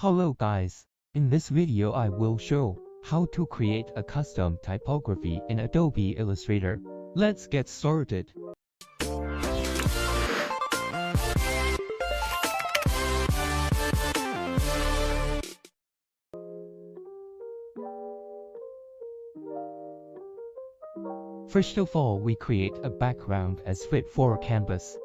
Hello guys, in this video I will show how to create a custom typography in Adobe Illustrator. Let's get started. First of all, we create a background as fit for canvas.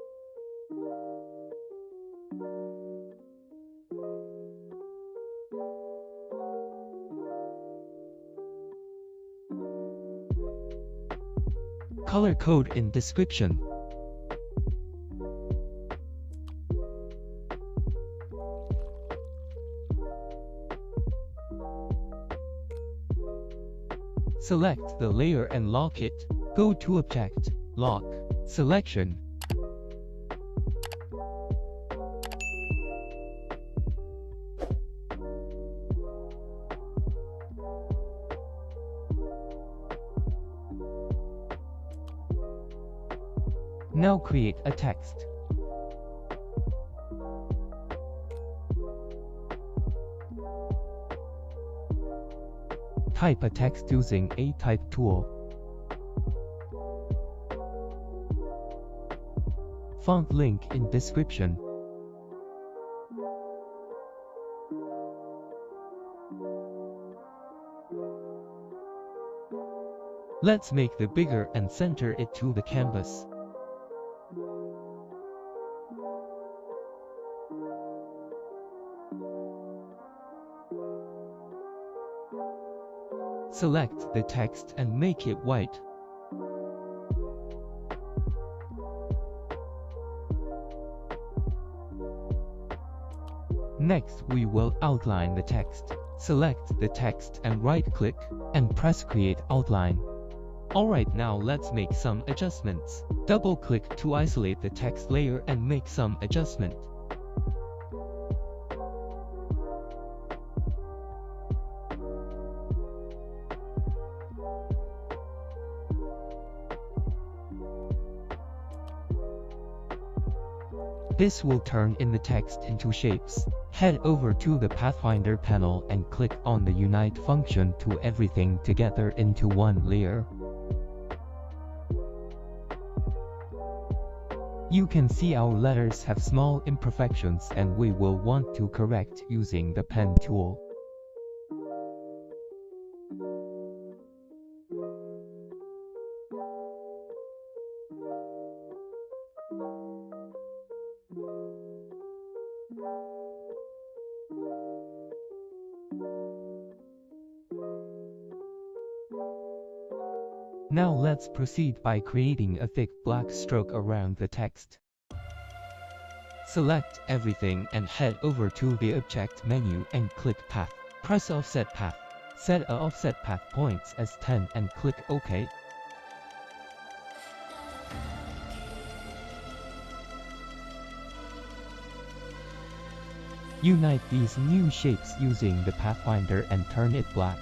Color code in description. Select the layer and lock it. Go to Object, Lock, Selection. Now create a text. Type a text using a type tool. Font link in description. Let's make the bigger and center it to the canvas. Select the text and make it white. Next, we will outline the text. Select the text and right-click, and press Create Outline. Alright, now let's make some adjustments. Double-click to isolate the text layer and make some adjustment. This will turn in the text into shapes. Head over to the Pathfinder panel and click on the Unite function to everything together into one layer. You can see our letters have small imperfections and we will want to correct using the pen tool. Now let's proceed by creating a thick black stroke around the text. Select everything and head over to the Object menu and click Path. Press Offset Path. Set a Offset Path points as 10 and click OK. Unite these new shapes using the Pathfinder and turn it black.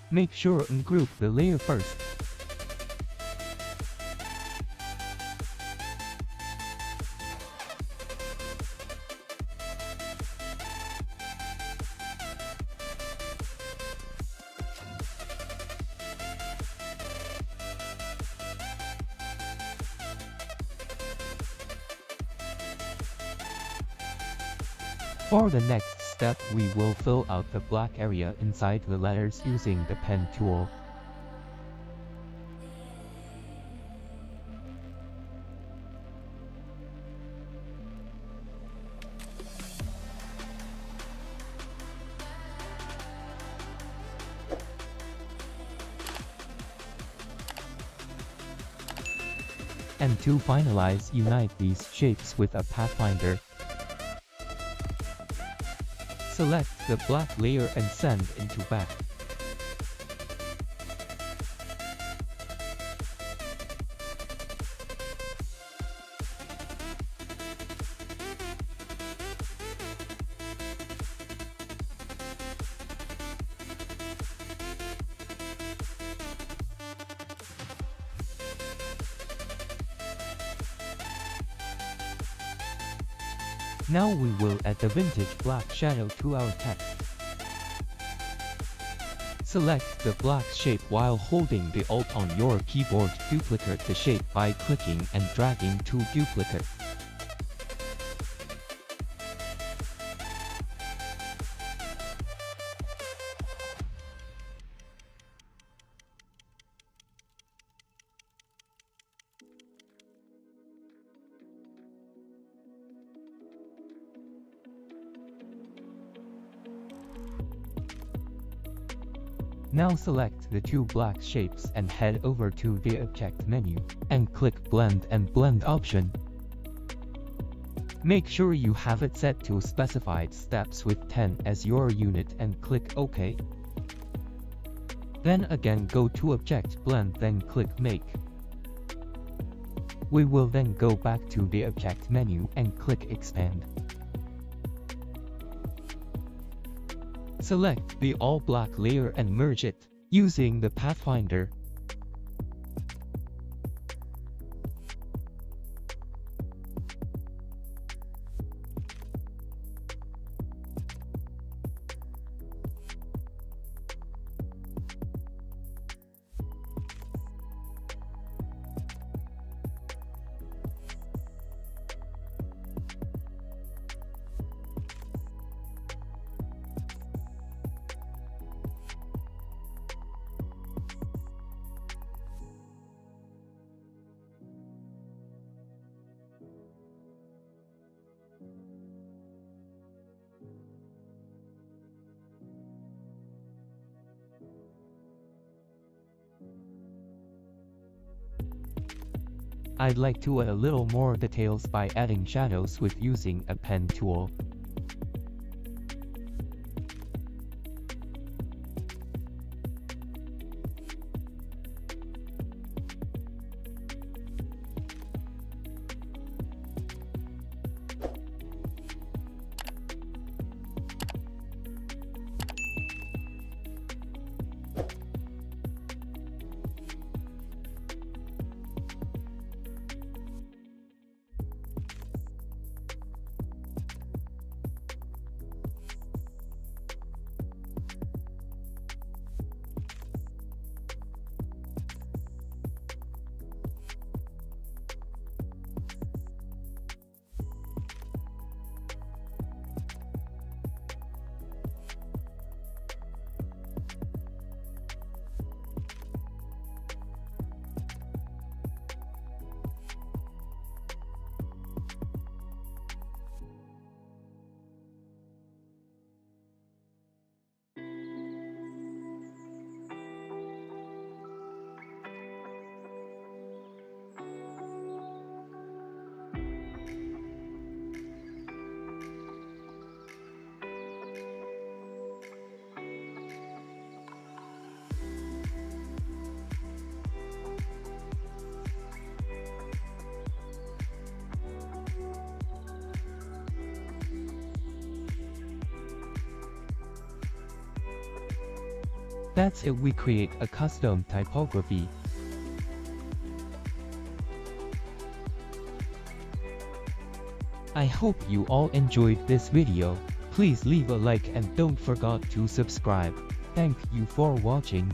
Make sure ungroup the layer first. For the next step, we will fill out the black area inside the letters using the pen tool. And to finalize, unite these shapes with a Pathfinder. Select the black layer and send into back. Now we will add the vintage black shadow to our text. Select the black shape while holding the Alt on your keyboard. Duplicate the shape by clicking and dragging to duplicate. Now select the two black shapes and head over to the Object menu, and click Blend and Blend option. Make sure you have it set to specified steps with 10 as your unit and click OK. Then again go to Object Blend, then click Make. We will then go back to the Object menu and click Expand. Select the all black layer and merge it using the Pathfinder. I'd like to add a little more details by adding shadows with using a pen tool. That's it, we create a custom typography. I hope you all enjoyed this video. Please leave a like and don't forget to subscribe. Thank you for watching.